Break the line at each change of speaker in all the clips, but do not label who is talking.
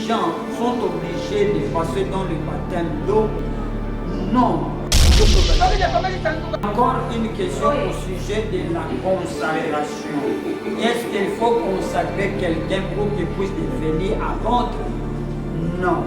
gens sont obligés de passer dans le baptême d'eau? Non. Encore une question au sujet de la consacration. Est-ce qu'il faut consacrer quelqu'un pour qu'il puisse devenir apôtre? Non.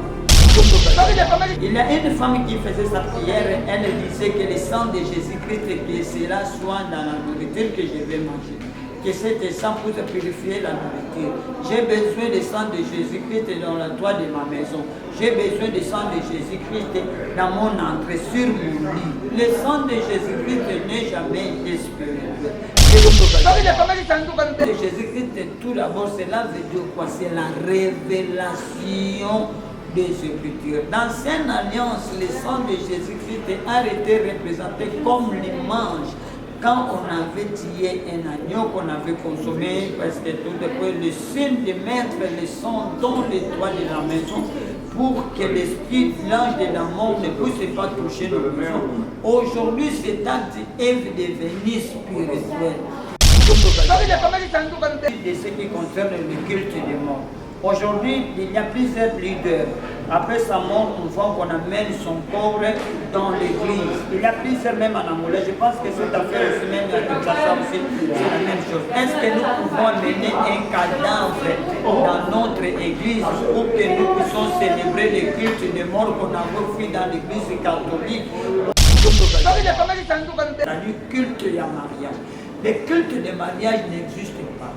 Il y a une femme qui faisait sa prière, elle disait que le sang de Jésus-Christ, que cela soit dans la nourriture que je vais manger. Que cet sang puisse purifier la nourriture. J'ai besoin du sang de Jésus-Christ dans le toit de ma maison. J'ai besoin du sang de Jésus-Christ dans mon entrée, sur mon lit. Le sang de Jésus-Christ n'est jamais été spirituel. Jésus-Christ, tout d'abord, cela veut dire quoi? C'est la révélation des Écritures. Dans l'ancienne alliance, le sang de Jésus-Christ a été représenté comme l'image. Quand on avait tué un agneau qu'on avait consommé, parce que tout depuis le signe de mettre le sang dans les toits de la maison pour que l'esprit, l'ange de la mort ne puisse pas toucher nos maisons. Aujourd'hui, cet acte est devenu spirituel. De ce qui concerne le culte des morts. Aujourd'hui, il y a plusieurs leaders. Après sa mort, on voit qu'on amène son corps dans l'église. Il y a plusieurs, même en Angola. Je pense que cette affaire aussi, même à Kinshasa aussi, c'est la même chose. Est-ce que nous pouvons amener un cadavre dans notre église pour que nous puissions célébrer le culte des morts qu'on a fait dans l'église catholique? Le culte et le mariage. Le culte de mariage n'existe pas.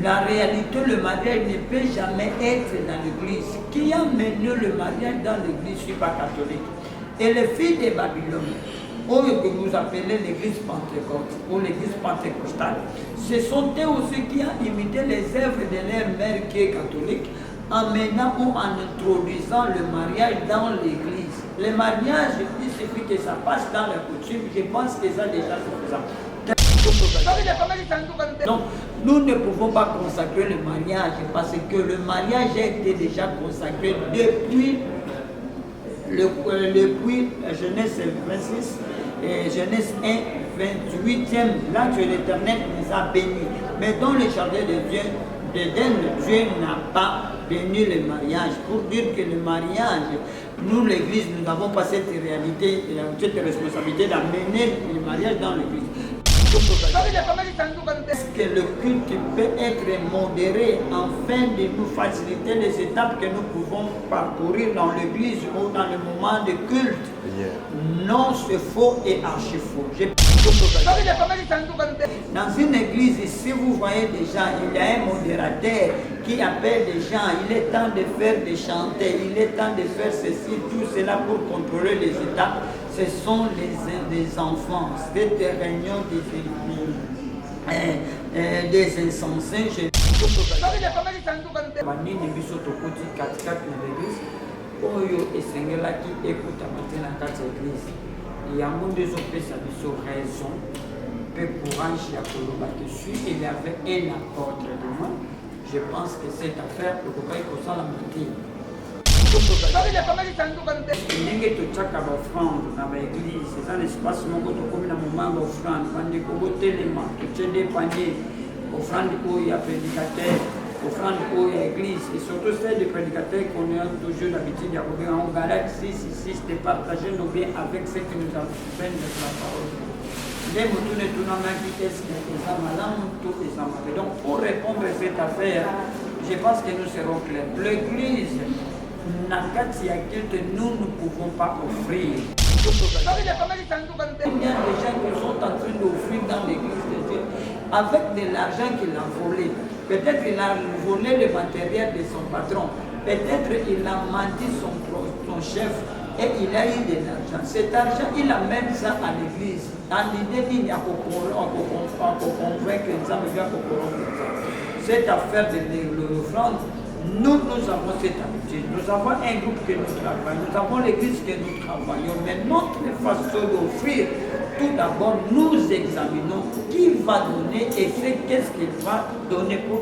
La réalité, le mariage ne peut jamais être dans l'église. Qui a mené le mariage dans l'église, je ne suis pas catholique. Et les filles de Babylone, ou que vous appelez l'église pentecôte ou l'église pentecôtale, ce sont eux aussi qui ont imité les œuvres de leur mère qui est catholique, en menant ou en introduisant le mariage dans l'église. Le mariage, il suffit que ça passe dans la coutume, je pense que ça déjà suffisant. Donc, nous ne pouvons pas consacrer le mariage parce que le mariage a été déjà consacré depuis Genèse 26 et Genèse 1, 28e. Là que l'Éternel nous a bénis. Mais dans le jardin d'Éden, Dieu n'a pas béni le mariage. Pour dire que le mariage, nous l'Église, nous n'avons pas cette réalité, cette responsabilité d'amener le mariage dans l'Église. Est-ce que le culte peut être modéré afin de nous faciliter les étapes que nous pouvons parcourir dans l'église ou dans le moment de culte? Non, c'est faux et archi faux. Dans une église, si vous voyez des gens, il y a un modérateur qui appelle des gens, il est temps de faire des chanter, il est temps de faire ceci, tout cela pour contrôler les étapes. Ce sont les enfants. Cette réunion des insensés. Banini biso tokoti katikati na l'église oyo esengelaki ekutama te na kati ya église yango nde ezopesa biso raison mpe courage ya koloba que si il y avait un apôtre de moi, je pense que cette affaire ekokaki kosalama te. ndenge totyaka baofrande na baeglise eza na espace moko tokomi na moment baofrande bandeko botelema totye nde panier offrande oyo ya prédicateur, offrande oyo ya église et surtout celle de prédicateur qu'on a toujours l'habitude de regarder en Galates 6, de partager nos biens avec ceux qui nous apprennent de la parole. Donc pour répondre à cette affaire, je pense que nous serons clairs. L'église, nous ne pouvons pas offrir. Il y a des gens qui sont en train d'offrir dans l'église de Dieu avec de l'argent qu'il a volé. Peut-être il a volé le matériel de son patron. Peut-être il a menti son chef et il a eu de l'argent. Cet argent, il amène ça à l'église. En l'idée, il y a qu'on convaincre les gens de bien cette affaire de l'offrande. Nous avons cette habitude, nous avons un groupe que nous travaillons, nous avons l'église que nous travaillons, mais notre façon d'offrir, tout d'abord, nous examinons qui va donner et qu'est-ce qu'il va donner pour